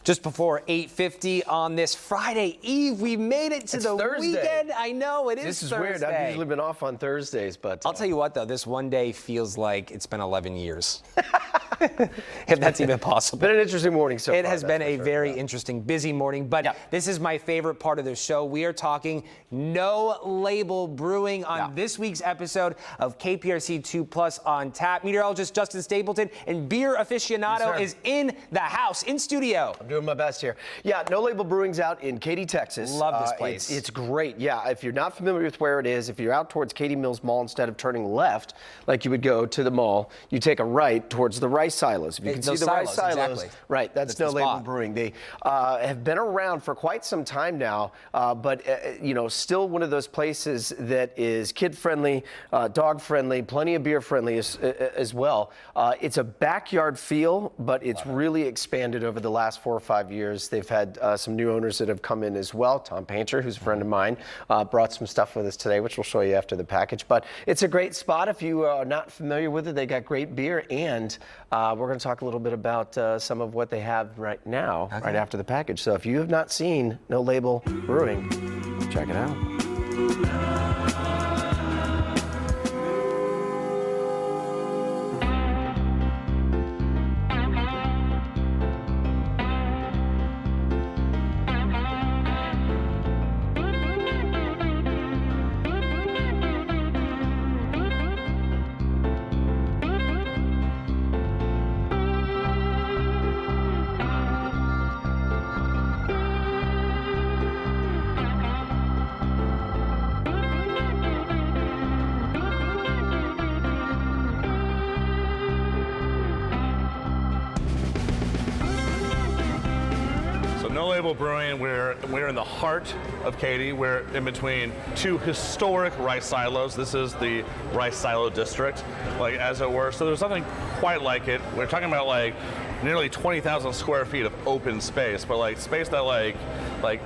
Just before 8:50 on this Friday Eve, we made it to the Thursday. weekend. I know, it is This is Thursday. weird. I've usually been off on Thursdays, but... I'll tell you what, though, this one day feels like it's been 11 years. If that's even possible. Been an interesting morning so far. It has been a very interesting, busy morning, but this is my favorite part of the show. We are talking No Label Brewing on this week's episode of KPRC 2+ on Tap. Meteorologist Justin Stapleton and beer aficionado is in the house, in studio. I'm doing my best here. Yeah, No Label Brewing's out in Katy, Texas. Love this place. It's great. Yeah, if you're not familiar with where it is, if you're out towards Katy Mills Mall, instead of turning left like you would go to the mall, you take a right towards the rice silos. If you can see the rice silos, right, that's No Label Brewing. They have been around for quite some time now, but you know, still one of those places that is kid-friendly, dog-friendly, plenty of beer-friendly as well. It's a backyard feel, but it's really expanded over the last 4 or 5 years. They've had some new owners that have come in as well. Tom Painter, who's a friend of mine, brought some stuff with us today, which we'll show you after the package. But it's a great spot if you are not familiar with it. They got great beer, and we're going to talk a little bit about some of what they have right now, right after the package. So if you have not seen No Label Brewing, check it out. No Label Brewing, we're in the heart of Katy. We're in between two historic rice silos. This is the rice silo district, like as it were. So there's nothing quite like it. We're talking about like nearly 20,000 square feet of open space, but like space that like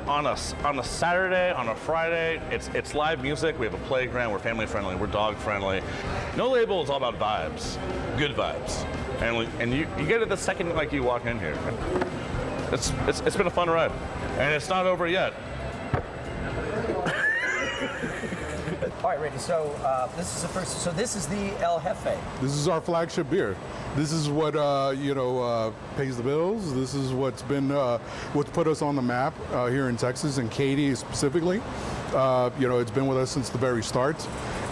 on a Saturday, on a Friday, it's live music. We have a playground. We're family friendly. We're dog friendly. No Label is all about vibes, good vibes, and you get it the second like you walk in here. It's been a fun ride, and it's not over yet. All right, Randy. So this is the first. So this is the El Jefe. This is our flagship beer. This is what pays the bills. This is what's put us on the map here in Texas and Katy specifically. It's been with us since the very start.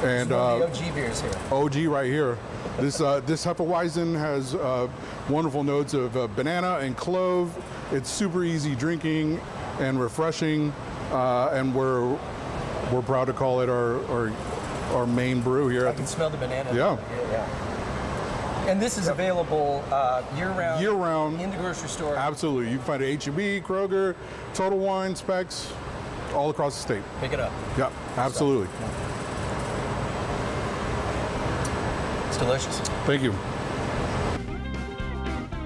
And one of the OG beers here. OG right here. This Hefeweizen has wonderful notes of banana and clove. It's super easy drinking and refreshing, and we're proud to call it our main brew here. I can smell the banana. Yeah. And this is available year-round. Year-round. In the grocery store. Absolutely. You can find it at H-E-B, Kroger, Total Wine, Specs, all across the state. Pick it up. Yeah, absolutely. It's delicious. Thank you.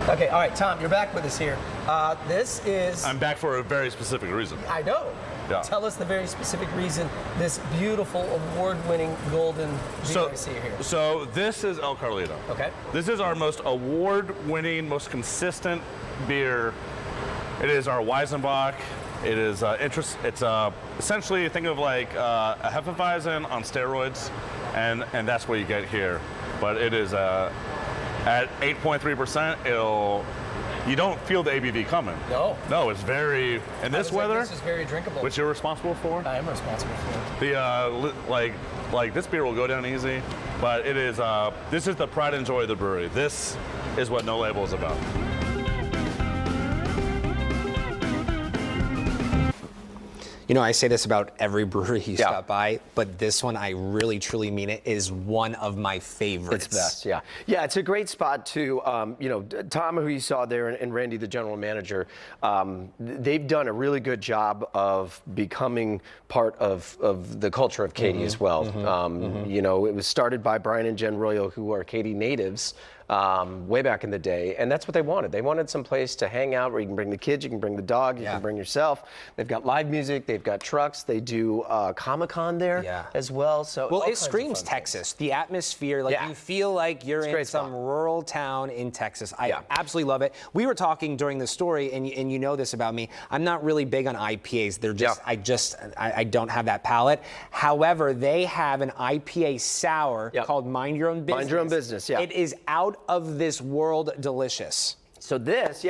Okay, all right, Tom, you're back with us here. This is... I'm back for a very specific reason. I know. Yeah. Tell us the very specific reason this beautiful award-winning golden beer I see here. So this is El Carlito. Okay. This is our most award-winning, most consistent beer. It is our Weizenbach. It is essentially, think of like a Hefeweizen on steroids, and that's what you get here. But it is at 8.3%. You don't feel the ABV coming. No. No, it's very, in this weather. This is very drinkable. Which you're responsible for. I am responsible for it. Like this beer will go down easy, but it is, this is the pride and joy of the brewery. This is what No Label is about. You know, I say this about every brewery you stop by, but this one, I really, truly mean it, is one of my favorites. It's best, yeah. Yeah, it's a great spot to, Tom, who you saw there, and Randy, the general manager, they've done a really good job of becoming part of the culture of Katy as well. You know, it was started by Brian and Jen Royal, who are Katy natives, way back in the day, and that's what they wanted. They wanted some place to hang out where you can bring the kids, you can bring the dog, you can bring yourself. They've got live music, they've got trucks, they do Comic-Con there as well. So well, it screams Texas. The atmosphere, like you feel like you're in some rural town in Texas. I absolutely love it. We were talking during the story, and you know this about me. I'm not really big on IPAs. They're just I don't have that palate. However, they have an IPA sour called Mind Your Own Business. Mind Your Own Business, yeah. It is out of this world delicious. So this,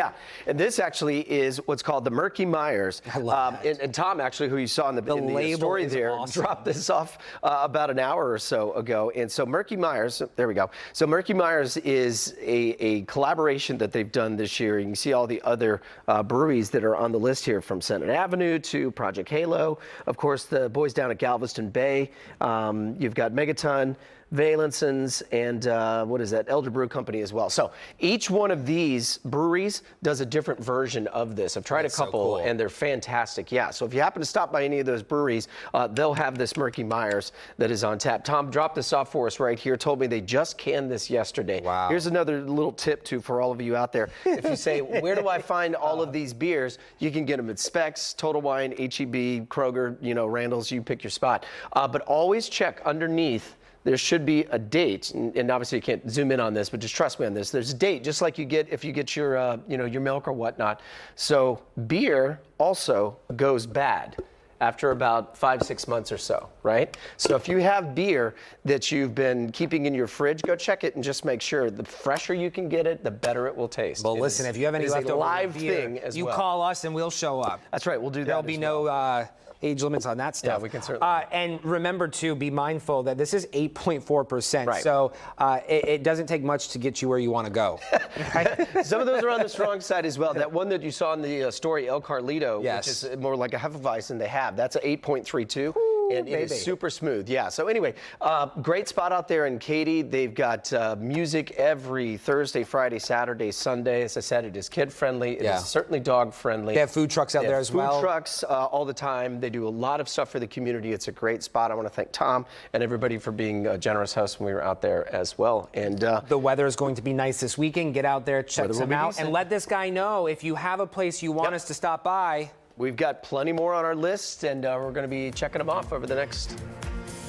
and this actually is what's called the Murky Myers. I love that. And Tom, actually, who you saw in the story there, dropped this off about an hour or so ago. And so Murky Myers, there we go. So Murky Myers is a collaboration that they've done this year. You can see all the other breweries that are on the list here, from Senate Avenue to Project Halo. Of course, the boys down at Galveston Bay. You've got Megaton, Valenson's, and what is that? Elder Brew Company as well. So each one of these breweries does a different version of this. I've tried a couple, and they're fantastic. Yeah, so if you happen to stop by any of those breweries, they'll have this Murky Myers that is on tap. Tom dropped this off for us right here, told me they just canned this yesterday. Wow. Here's another little tip, too, for all of you out there. If you say, where do I find all of these beers? You can get them at Specs, Total Wine, H-E-B, Kroger, Randall's, you pick your spot. But always check underneath. There should be a date, and obviously you can't zoom in on this, but just trust me on this. There's a date, just like you get if you get your, your milk or whatnot. So beer also goes bad after about 5-6 months or so, right? So if you have beer that you've been keeping in your fridge, go check it and just make sure. The fresher you can get it, the better it will taste. Well, listen, if you have any leftover live beer, thing as you well. call us and we'll show up. That's right, we'll do that. There'll be no age limits on that stuff. Yeah, we can certainly. And remember, too, be mindful that this is 8.4%. Right. So it doesn't take much to get you where you want to go. Right? Some of those are on the strong side as well. That one that you saw in the story, El Carlito, which is more like a Hefeweizen they have, that's an 8.32. And it is super smooth. Yeah. So anyway, great spot out there in Katy. They've got music every Thursday, Friday, Saturday, Sunday. As I said, it is kid friendly. It is certainly dog friendly. They have food trucks out there as well. Food trucks all the time. They do a lot of stuff for the community. It's a great spot. I want to thank Tom and everybody for being a generous host when we were out there as well. And the weather is going to be nice this weekend. Get out there, check them out, and let this guy know if you have a place you want us to stop by. We've got plenty more on our list, and we're going to be checking them off over the next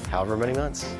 however many months.